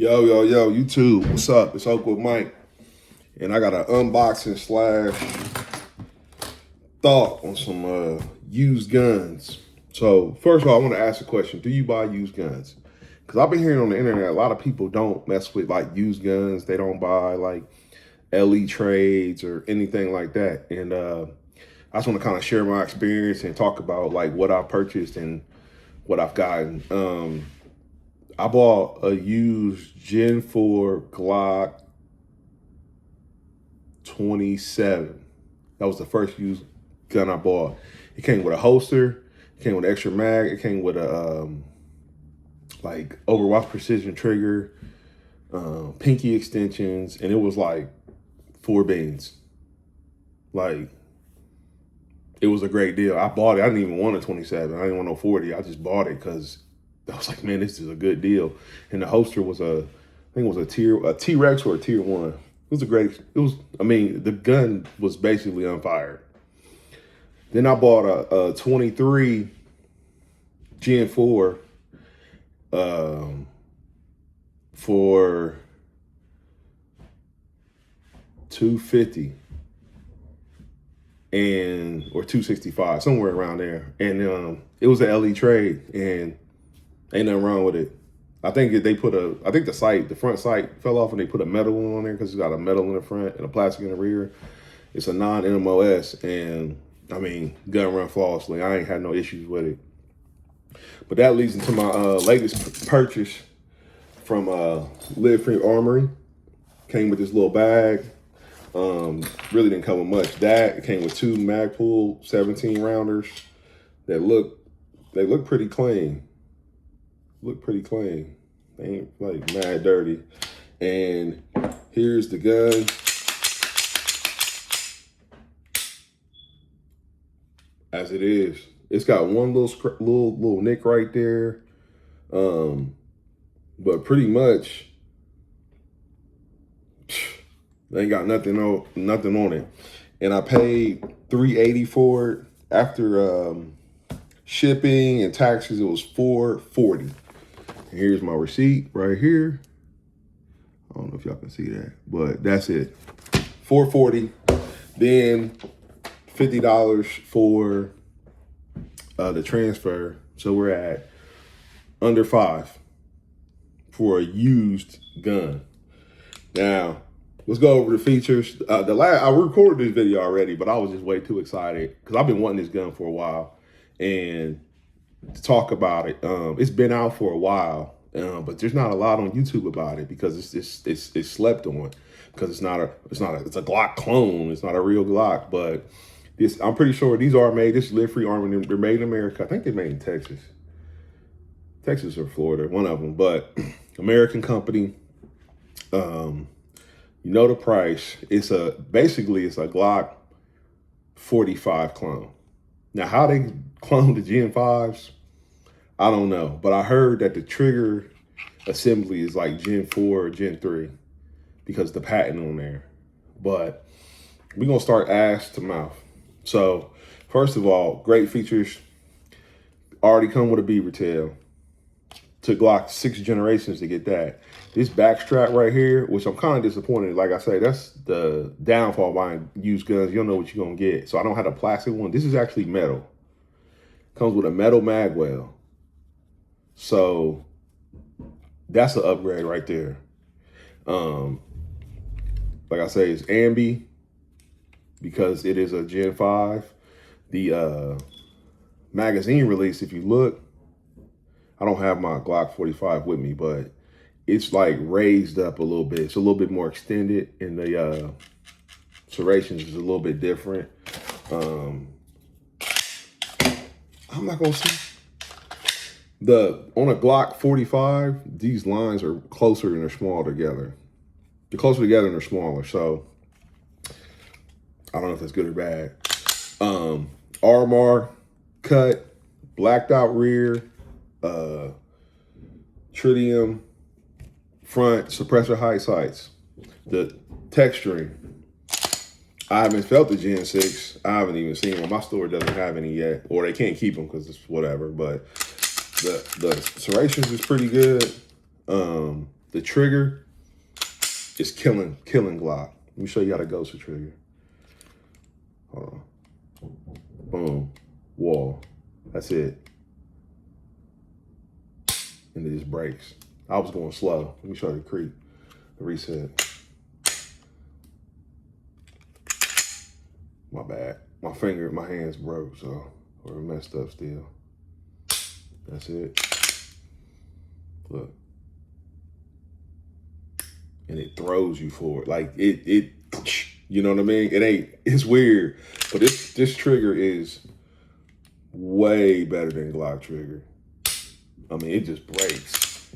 Yo, YouTube, what's up? It's Oak with Mike, and I got an unboxing slash thought on some used guns. So first of all, I want to ask a question. Do you buy used guns? Because I've been hearing on the internet, a lot of people don't mess with like used guns. They don't buy like LE trades or anything like that. And I just want to kind of share my experience and talk about like what I purchased and what I've gotten. I bought a used Gen 4 Glock 27. That was the first used gun I bought. It came with a holster, it came with an extra mag, it came with a like Overwatch precision trigger, pinky extensions, and it was like 4 beans. Like, it was a great deal. I bought it. I didn't even want a 27. I didn't want no 40. I just bought it because I was like, man, this is a good deal. And the holster was I think it was a T-Rex or a Tier 1. I mean, the gun was basically unfired. Then I bought a 23 Gen 4 for $250 or $265, somewhere around there. And it was an LE trade, and ain't nothing wrong with it. I think the front sight fell off and they put a metal one on there because it's got a metal in the front and a plastic in the rear. It's a non-NMOS, and I mean, gun run flawlessly. I ain't had no issues with it. But that leads into my latest purchase from Live Free Armory. Came with this little bag. Really didn't come with much. It came with 2 Magpul 17 rounders that look pretty clean. Look pretty clean. They ain't like mad dirty. And here's the gun. As it is. It's got one little nick right there. But pretty much they ain't got nothing on it. And I paid $380 for it. After shipping and taxes, it was $440. And here's my receipt right here. I don't know if y'all can see that, but that's it. $440. Then $50 for the transfer. So we're at under $5 for a used gun. Now, let's go over the features. I recorded this video already, but I was just way too excited because I've been wanting this gun for a while. And to talk about it, it's been out for a while, but there's not a lot on YouTube about it because it's slept on because it's a Glock clone. It's not a real Glock, but I'm pretty sure these are made. This is Live Free Armory. They're made in America. I think they're made in Texas or Florida, one of them, but American company. You know the price. Basically it's a Glock 45 clone. Now, how they clone the Gen 5s, I don't know. But I heard that the trigger assembly is like Gen 4 or Gen 3 because the patent on there. But we're going to start ass to mouth. So, first of all, great features. Already come with a beaver tail. Took Glock 6 generations to get that. This back strap right here, which I'm kind of disappointed. Like I say, that's the downfall buying used guns. You don't know what you're going to get. So I don't have a plastic one. This is actually metal. Comes with a metal mag well. So that's an upgrade right there. Like I say, it's ambi because it is a Gen 5. The magazine release, if you look, I don't have my Glock 45 with me, but it's like raised up a little bit. It's a little bit more extended, and the serrations is a little bit different. I'm not gonna see on a Glock 45. These lines are closer and they're smaller together. They're closer together and they're smaller. So I don't know if that's good or bad. RMR cut, blacked out rear, tritium front, suppressor height sights. The texturing, I haven't felt the Gen 6. I haven't even seen them. My store doesn't have any yet, or they can't keep them because it's whatever. But the serrations is pretty good. The the trigger is killing Glock. Let me show you how to ghost the trigger. Hold on. Boom. Wall. That's it. And it just breaks. I was going slow. Let me show you the creep. The reset. My bad. My hands broke, so we're messed up still. That's it. Look. And it throws you forward. Like it you know what I mean? It's weird. But this trigger is way better than Glock trigger. I mean, it just breaks.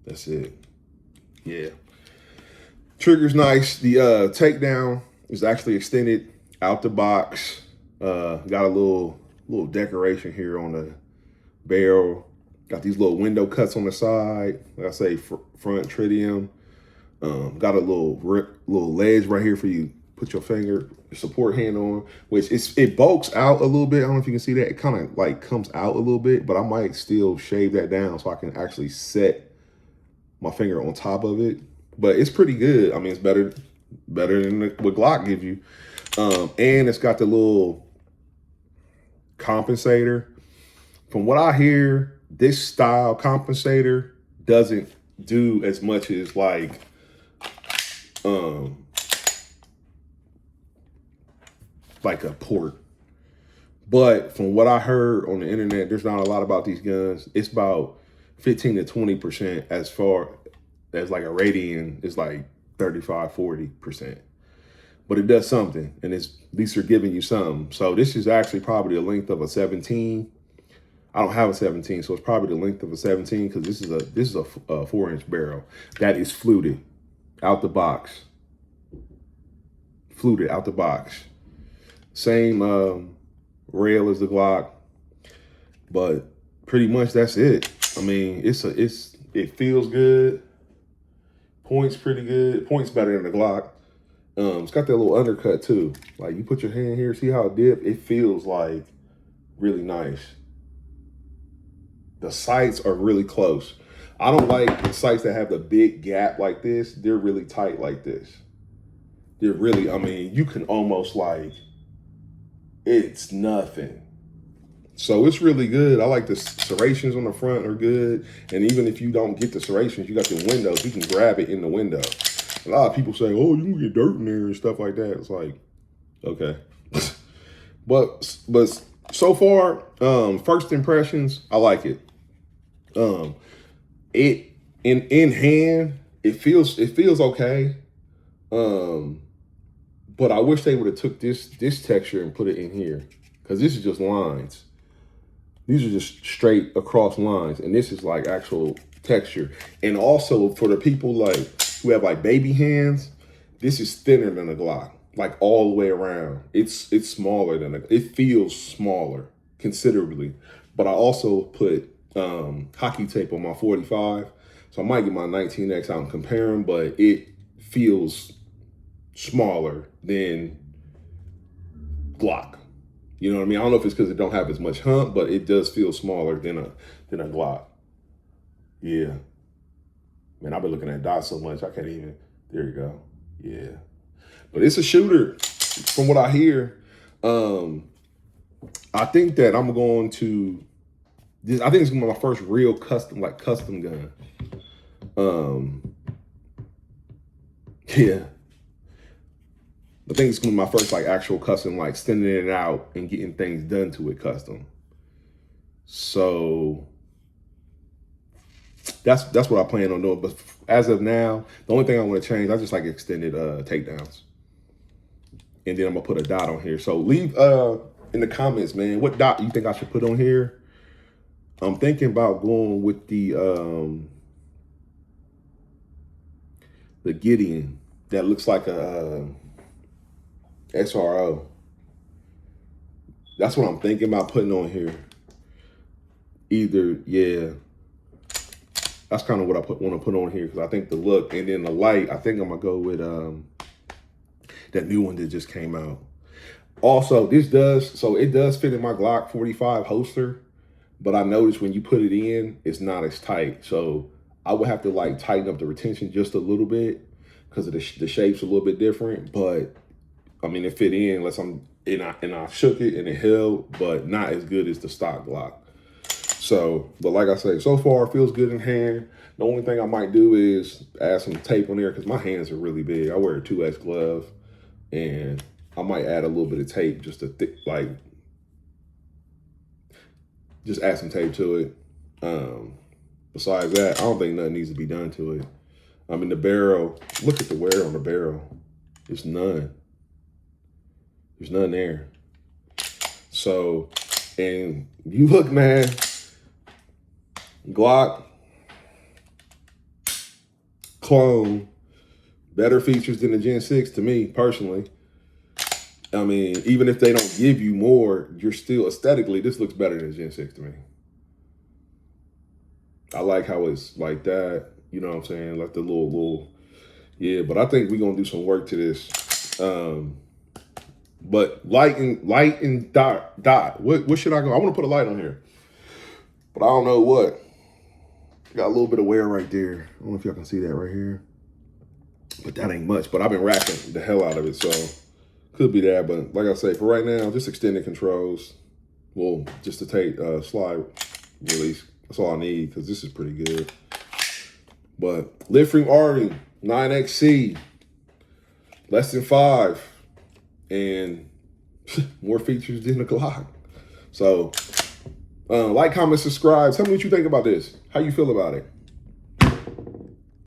That's it. Yeah. Trigger's nice. The takedown is actually extended out the box. Got a little decoration here on the barrel. Got these little window cuts on the side. Like I say, front tritium. Got a little ledge right here for you. Put your support hand on, which it bulks out a little bit. I don't know if you can see that. It kind of like comes out a little bit, but I might still shave that down so I can actually set my finger on top of it. But it's pretty good. I mean, it's better than what Glock gives you. And it's got the little compensator. From what I hear, this style compensator doesn't do as much as like a port. But from what I heard on the internet, there's not a lot about these guns. It's about 15 to 20% as far as like a radian is like 35, 40%. But it does something, and at least they're giving you something. So this is actually probably the length of a 17. I don't have a 17, so it's probably the length of a 17 because this is a 4-inch barrel that is fluted out the box. Fluted out the box. Same rail as the Glock, but pretty much that's it. I mean, it feels good. Point's pretty good. Point's better than the Glock. It's got that little undercut too. Like you put your hand here, see how it dips? It feels like really nice. The sights are really close. I don't like the sights that have the big gap like this. They're really tight like this. They're really, I mean, you can almost like, it's nothing. So it's really good. I like the serrations on the front are good. And even if you don't get the serrations, you got the windows, you can grab it in the window. A lot of people say, oh, you can get dirt in there and stuff like that. It's like, okay. but so far, first impressions, I like it. It in hand, it feels okay. But I wish they would have took this texture and put it in here, because this is just lines. These are just straight across lines, and this is like actual texture. And also for the people like who have like baby hands, this is thinner than a Glock, like all the way around. It's smaller than it feels smaller considerably. But I also put hockey tape on my 45, so I might get my 19X out and compare them, but it feels smaller than Glock. You know what I mean? I don't know if it's because it don't have as much hump, but it does feel smaller than a Glock. Yeah. Man, I've been looking at dots so much I can't even. There you go. Yeah. But it's a shooter, from what I hear. I think that I'm going to. I think it's gonna be my first real custom gun. Yeah. I think it's gonna be my first like actual custom, like sending it out and getting things done to it custom. So that's what I plan on doing. But as of now, the only thing I want to change, I just like extended takedowns. And then I'm gonna put a dot on here. So leave in the comments, man, what dot you think I should put on here? I'm thinking about going with the Gideon that looks like a SRO. That's what I'm thinking about putting on here. Yeah. That's kind of what I want to put on here, because I think the look, and then the light, I think I'm gonna go with that new one that just came out. Also, it does fit in my Glock 45 holster, but I noticed when you put it in, it's not as tight. So I would have to like tighten up the retention just a little bit because of the shape's a little bit different. But I mean, it fit in unless I shook it and it held, but not as good as the stock Glock. So, but like I say, so far it feels good in hand. The only thing I might do is add some tape on there because my hands are really big. I wear a 2X glove, and I might add a little bit of tape just to just add some tape to it. Besides that, I don't think nothing needs to be done to it. I mean, the barrel, look at the wear on the barrel. There's none. There's none there. So, and you look, man, Glock, clone, better features than the Gen 6 to me, personally. I mean, even if they don't give you more, you're still aesthetically, this looks better than the Gen 6 to me. I like how it's like that. You know what I'm saying? Like the little, yeah, but I think we're going to do some work to this. But light and dot. What should I go? I want to put a light on here, but I don't know what. Got a little bit of wear right there. I don't know if y'all can see that right here, but that ain't much. But I've been racking the hell out of it, so could be that. But like I say, for right now, just extended controls. Well, just to take slide release. That's all I need because this is pretty good. But lift frame Army 9XC, less than 5, and more features than the Glock. So like, comment, subscribe. Tell me what you think about this. How you feel about it?